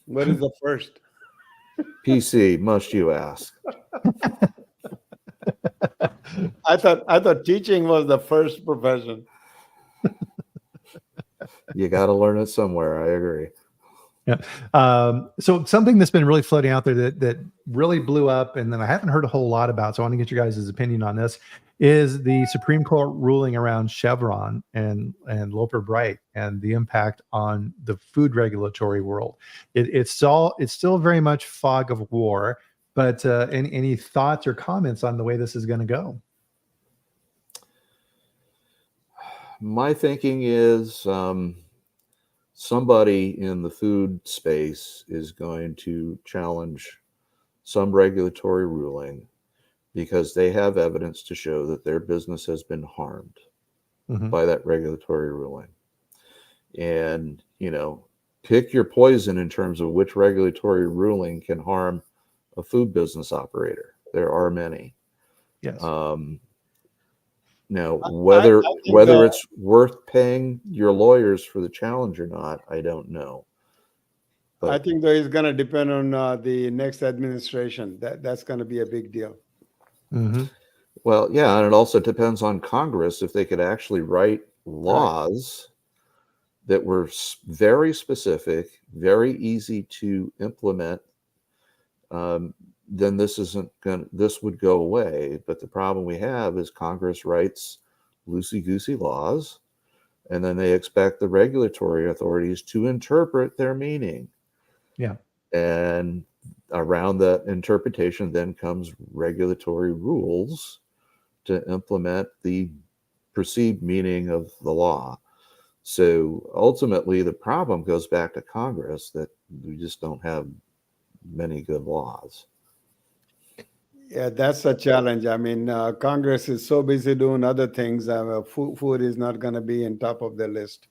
What is the first? PC, must you ask? I thought teaching was the first profession. You got to learn it somewhere. I agree. Yeah. So something that's been really floating out there that really blew up, and then I haven't heard a whole lot about, so I want to get your guys' opinion on this, is the Supreme Court ruling around Chevron and Loper Bright and the impact on the food regulatory world. It's still very much fog of war, but any thoughts or comments on the way this is going to go? My thinking is somebody in the food space is going to challenge some regulatory ruling because they have evidence to show that their business has been harmed by that regulatory ruling. And, pick your poison in terms of which regulatory ruling can harm a food business operator. There are many. Yes. Now, whether it's worth paying your lawyers for the challenge or not, I don't know. But I think though it's going to depend on the next administration. That's going to be a big deal. Mm-hmm. Well, yeah, and it also depends on Congress if they could actually write laws that were very specific, very easy to implement. Then this would go away. But the problem we have is Congress writes loosey-goosey laws, and then they expect the regulatory authorities to interpret their meaning. Yeah. And around that interpretation then comes regulatory rules to implement the perceived meaning of the law. So ultimately, the problem goes back to Congress that we just don't have many good laws. Yeah, that's a challenge. I mean, Congress is so busy doing other things. Food is not going to be in top of their list.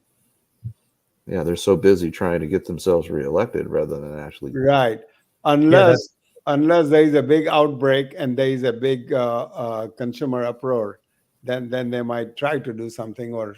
Yeah, they're so busy trying to get themselves reelected rather than actually. Right. Unless there is a big outbreak and there is a big consumer uproar, then they might try to do something or.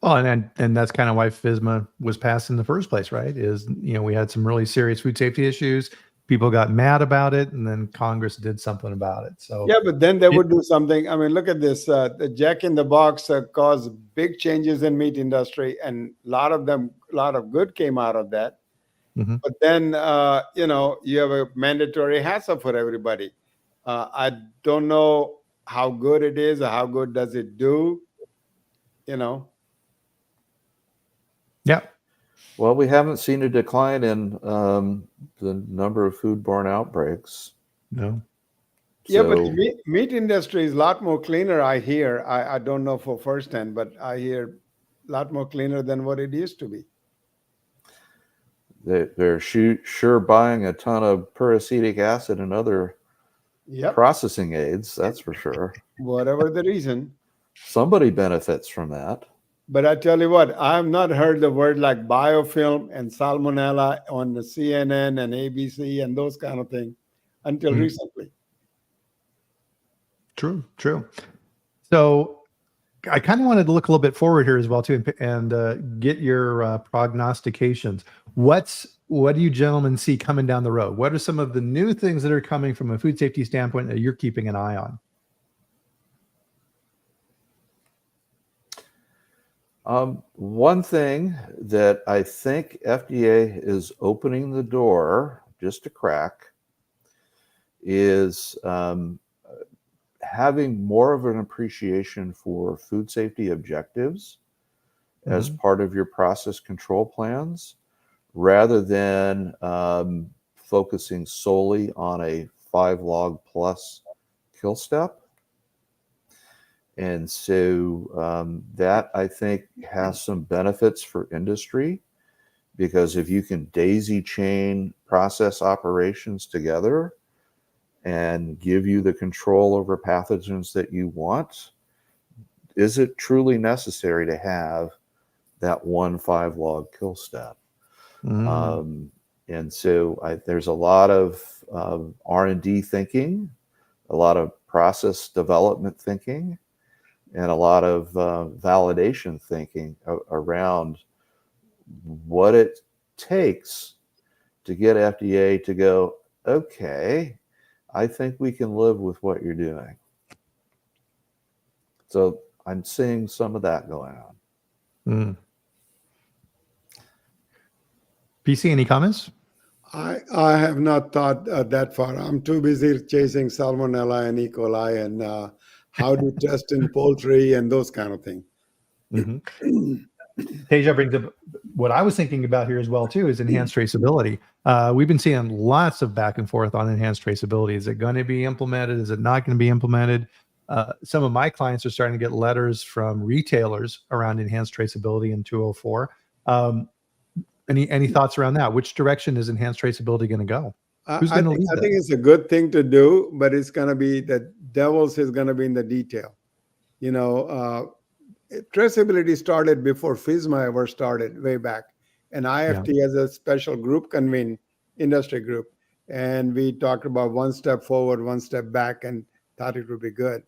Oh, and that's kind of why FSMA was passed in the first place, right? We had some really serious food safety issues. People got mad about it, and then Congress did something about it. So yeah, but then they would do something. I mean, look at this. The Jack in the Box caused big changes in meat industry, and a lot of good came out of that. Mm-hmm. But then you have a mandatory HACCP for everybody. I don't know how good it is or how good does it do. Yeah. Well, we haven't seen a decline in the number of foodborne outbreaks. No. Yeah, but the meat industry is a lot more cleaner, I hear. I don't know for firsthand, but I hear a lot more cleaner than what it used to be. They're sure buying a ton of peracetic acid and other processing aids, that's for sure. Whatever the reason. Somebody benefits from that. But I tell you what, I have not heard the word like biofilm and salmonella on the CNN and ABC and those kind of things until recently. True. So I kind of wanted to look a little bit forward here as well too, and get your prognostications. What do you gentlemen see coming down the road? What are some of the new things that are coming from a food safety standpoint that you're keeping an eye on? One thing that I think FDA is opening the door just a crack is having more of an appreciation for food safety objectives as part of your process control plans, rather than focusing solely on a 5-log plus kill step. And so that, I think, has some benefits for industry, because if you can daisy chain process operations together and give you the control over pathogens that you want, is it truly necessary to have that one 5-log kill step? And so there's a lot of R&D thinking, a lot of process development thinking, and a lot of validation thinking around what it takes to get FDA to go, okay, I think we can live with what you're doing. So I'm seeing some of that going on. Mm. PC, any comments? I have not thought that far. I'm too busy chasing salmonella and E. coli and how to test in poultry and those kind of things. Mm-hmm. Teja brings up what I was thinking about here as well too, is enhanced traceability. We've been seeing lots of back and forth on enhanced traceability. Is it going to be implemented? Is it not going to be implemented? Some of my clients are starting to get letters from retailers around enhanced traceability in 204. Any thoughts around that? Which direction is enhanced traceability going to go? Who's going to lead that? I think it's a good thing to do, but it's going to be the devil's is going to be in the detail. You know, traceability started before FSMA ever started, way back. And IFT has a special group convened, industry group. And we talked about one step forward, one step back, and thought it would be good.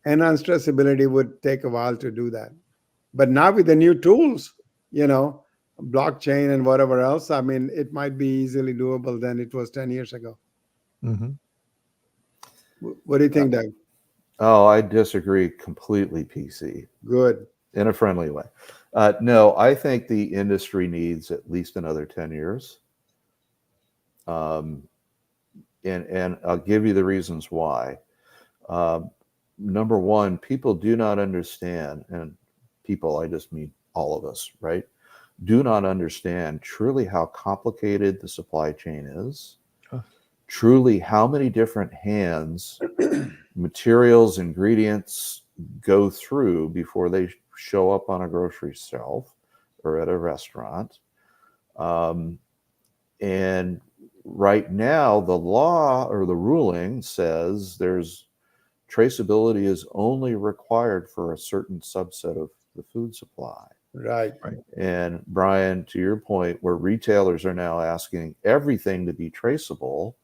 Enhanced traceability would take a while to do that. But now with the new tools, you know, blockchain and whatever else, I mean, it might be easily doable than it was 10 years ago. Mm-hmm. What do you think, Doug? Oh, I disagree completely, PC. Good. In a friendly way. No, I think the industry needs at least another 10 years. And I'll give you the reasons why. Number one, people do not understand, and people, I just mean all of us, right? Do not understand truly how complicated the supply chain is. Truly how many different hands materials, ingredients go through before they show up on a grocery shelf or at a restaurant. And right now, the law or the ruling says there's traceability is only required for a certain subset of the food supply. Right. And Bryan, to your point, where retailers are now asking everything to be traceable,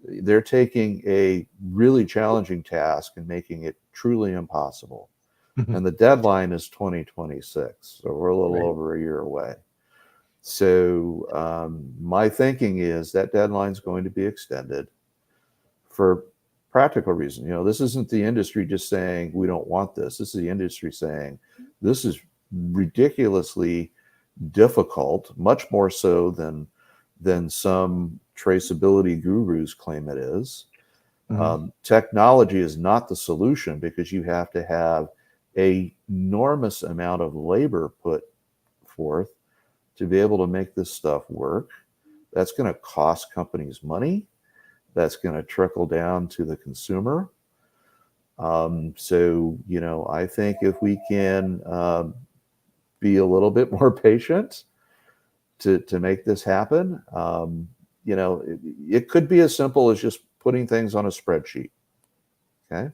they're taking a really challenging task and making it truly impossible. Mm-hmm. And the deadline is 2026. So we're a little over a year away. So my thinking is that deadline is going to be extended for practical reasons. You know, this isn't the industry just saying we don't want this. This is the industry saying this is ridiculously difficult, much more so than some traceability gurus claim it is. Mm-hmm. Technology is not the solution because you have to have an enormous amount of labor put forth to be able to make this stuff work. That's going to cost companies money. That's going to trickle down to the consumer. So, you know, I think if we can be a little bit more patient to make this happen, you know, it could be as simple as just putting things on a spreadsheet. Okay.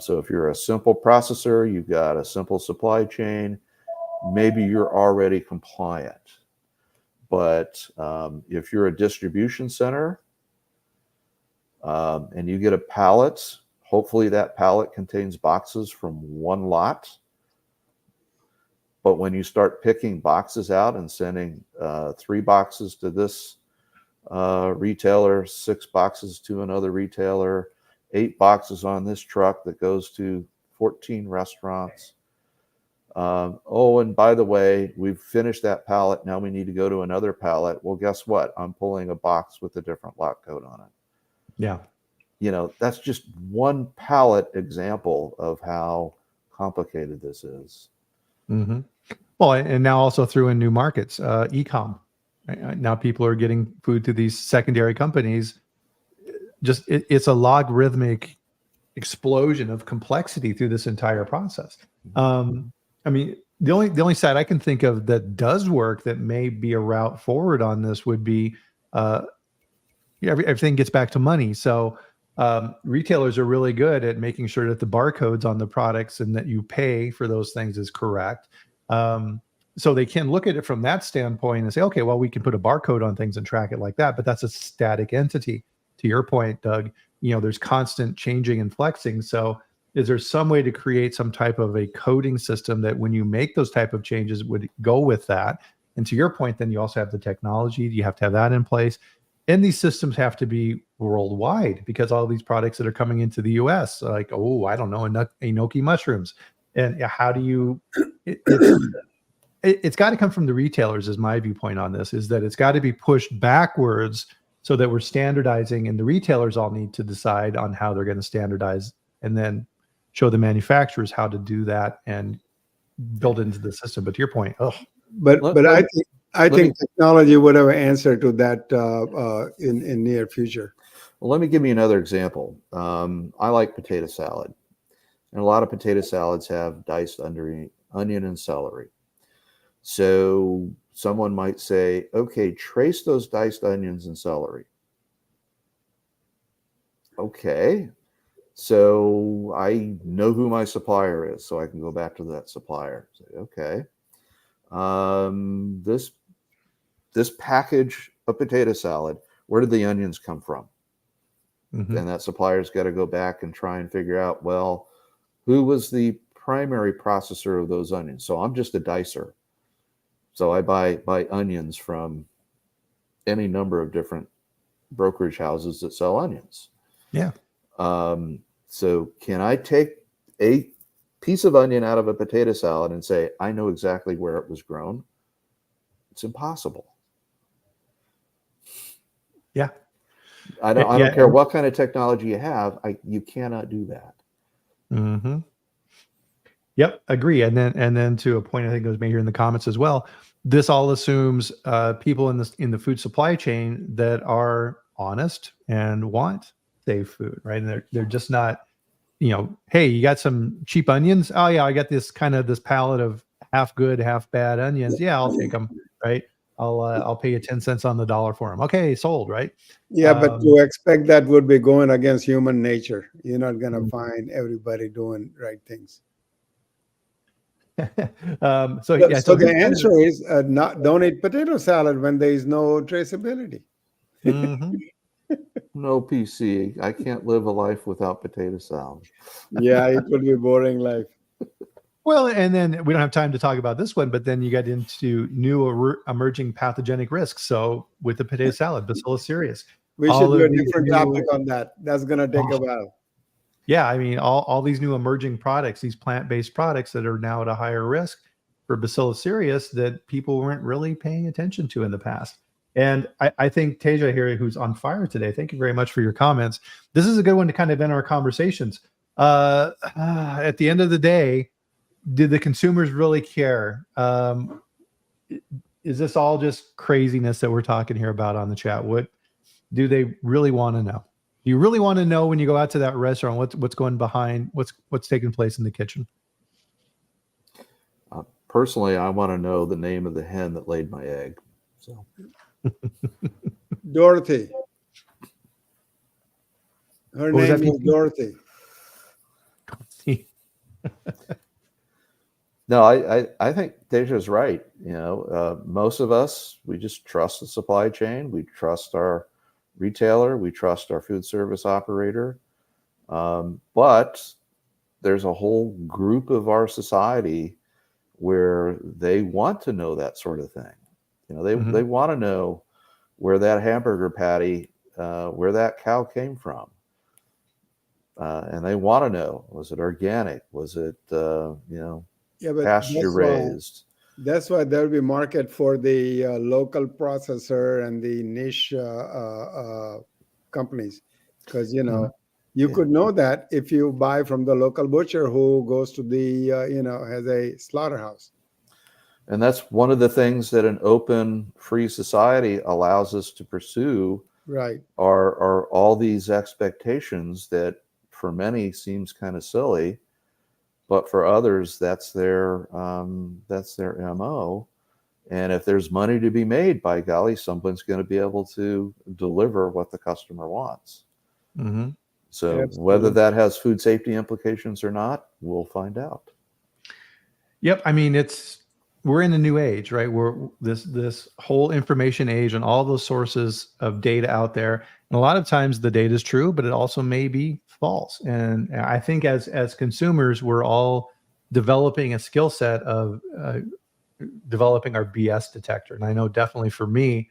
So if you're a simple processor, you've got a simple supply chain, maybe you're already compliant. But if you're a distribution center and you get a pallet, hopefully that pallet contains boxes from one lot. But when you start picking boxes out and sending 3 boxes to this retailer, 6 boxes to another retailer, 8 boxes on this truck that goes to 14 restaurants. Oh, and by the way, we've finished that pallet. Now we need to go to another pallet. Well, guess what? I'm pulling a box with a different lot code on it. Yeah. You know, that's just one pallet example of how complicated this is. Mm-hmm. Well, and now also through in new markets, e-com. Now people are getting food to these secondary companies. Just it's a logarithmic explosion of complexity through this entire process. I mean, the only side I can think of that does work that may be a route forward on this would be everything gets back to money. So retailers are really good at making sure that the barcodes on the products and that you pay for those things is correct. So they can look at it from that standpoint and say, okay, well, we can put a barcode on things and track it like that, but that's a static entity. To your point, Doug, you know, there's constant changing and flexing. So is there some way to create some type of a coding system that when you make those type of changes would go with that? And to your point, then you also have the technology. You have to have that in place. And these systems have to be worldwide, because all these products that are coming into the US, like, oh, I don't know, enoki mushrooms. And how do you, it's got to come from the retailers, is my viewpoint on this, is that it's got to be pushed backwards so that we're standardizing, and the retailers all need to decide on how they're going to standardize, and then show the manufacturers how to do that and build into the system. But to your point, but I think technology would have an answer to that in near future. Well, let me give you another example. I like potato salad, and a lot of potato salads have diced onion and celery. So someone might say, okay, trace those diced onions and celery. Okay, so I know who my supplier is, so I can go back to that supplier. Say, okay, this package of potato salad, where did the onions come from? mm-hmm. And that supplier's got to go back and try and figure out, well, who was the primary processor of those onions? So I'm just a dicer. So I buy onions from any number of different brokerage houses that sell onions. Yeah. So can I take a piece of onion out of a potato salad and say, I know exactly where it was grown? It's impossible. Yeah. I don't care what kind of technology you have. You cannot do that. Mm-hmm. Yep, agree. And then to a point I think it was made here in the comments as well, this all assumes people in the food supply chain that are honest and want safe food, right? And they're just not, hey, you got some cheap onions? Oh yeah, I got this pallet of half good, half bad onions. Yeah, I'll take them, right? I'll pay you 10 cents on the dollar for them. Okay, sold, right? Yeah, but to expect that would be going against human nature. You're not going to find everybody doing right things. So the answer is don't eat potato salad when there is no traceability. Mm-hmm. No PC. I can't live a life without potato salad. Yeah, it would be a boring life. Well, and then we don't have time to talk about this one, but then you get into new emerging pathogenic risks. So with the potato salad, Bacillus cereus. We should do a different topic on that. That's going to take a while. Yeah, I mean, all these new emerging products, these plant-based products that are now at a higher risk for Bacillus cereus that people weren't really paying attention to in the past. And I think Teja here, who's on fire today, thank you very much for your comments. This is a good one to kind of end our conversations. At the end of the day, did the consumers really care? Is this all just craziness that we're talking here about on the chat? What do they really want to know? Do you really want to know when you go out to that restaurant what's going behind, what's taking place in the kitchen? Personally, I want to know the name of the hen that laid my egg. So, Dorothy. Her name is Dorothy. No, I think Deja's right. Most of us, we just trust the supply chain. We trust our retailer. We trust our food service operator. But there's a whole group of our society where they want to know that sort of thing. They want to know where that hamburger patty, where that cow came from. And they want to know, was it organic? Was it, pasture raised? That's why there will be market for the local processor and the niche companies. Because, you could know that if you buy from the local butcher who goes to the, has a slaughterhouse. And that's one of the things that an open, free society allows us to pursue. Right. Are all these expectations that for many seems kind of silly, but for others that's their MO. And if there's money to be made, by golly, someone's going to be able to deliver what the customer wants. Mm-hmm. So Absolutely. Whether that has food safety implications or not, we'll find out. Yep. I mean, we're in a new age, right? We're this whole information age and all those sources of data out there. And a lot of times the data is true, but it also may be false. And I think as consumers, we're all developing a skill set of developing our BS detector. And I know definitely for me,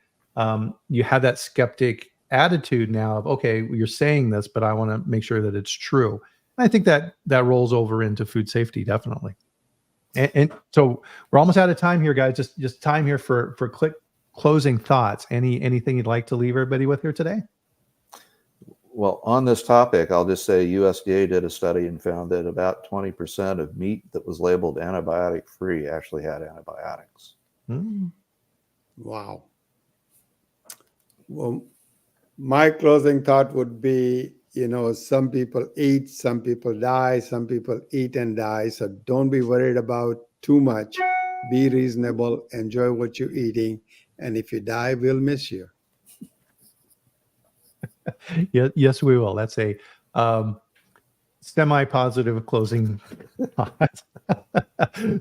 you have that skeptic attitude now of, okay, you're saying this, but I want to make sure that it's true. And I think that rolls over into food safety, definitely. And so we're almost out of time here, guys. Just time here for quick closing thoughts. Anything you'd like to leave everybody with here today? Well, on this topic, I'll just say USDA did a study and found that about 20% of meat that was labeled antibiotic free actually had antibiotics. Wow. Well, my closing thought would be, some people eat, some people die, some people eat and die. So don't be worried about too much. Be reasonable, enjoy what you're eating. And if you die, we'll miss you. Yes, we will. That's a semi-positive closing thought.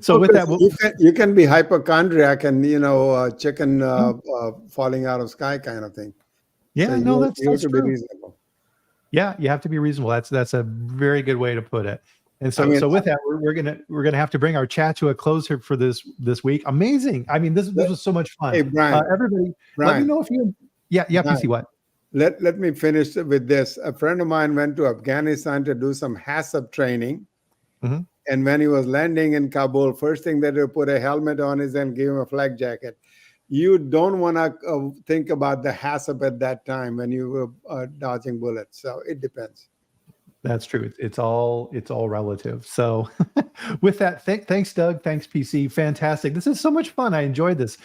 So with that, you can be hypochondriac and chicken falling out of sky kind of thing. Yeah, so that's to be true. reasonable. Yeah, you have to be reasonable. That's a very good way to put it. And so, so with that, we're gonna have to bring our chat to a close here for this week. Amazing. I mean, this was so much fun. Hey, Brian, everybody, Brian, let me know if you. Yeah, Brian, PC. What? Let me finish with this. A friend of mine went to Afghanistan to do some HACCP training. Mm-hmm. And when he was landing in Kabul, first thing that they put a helmet on is and give him a flak jacket. You don't want to think about the HACCP at that time when you were dodging bullets. So it depends. That's true. It's all relative. So with that, thanks, Doug. Thanks, PC. Fantastic. This is so much fun. I enjoyed this.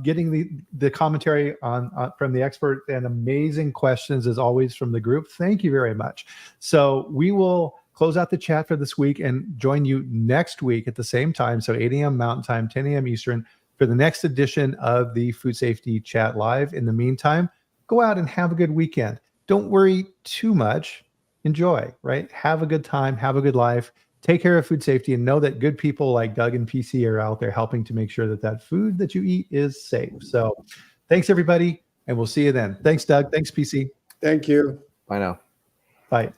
Getting the commentary on from the expert and amazing questions as always from the group. Thank you very much. So we will close out the chat for this week and join you next week at the same time. So 8 a.m. Mountain Time, 10 a.m. Eastern for the next edition of the Food Safety Chat Live. In the meantime, go out and have a good weekend. Don't worry too much. Enjoy, right? Have a good time, have a good life, take care of food safety, and know that good people like Doug and PC are out there helping to make sure that food that you eat is safe. So thanks, everybody, and we'll see you then. Thanks, Doug. Thanks, PC. Thank you. Bye now. Bye.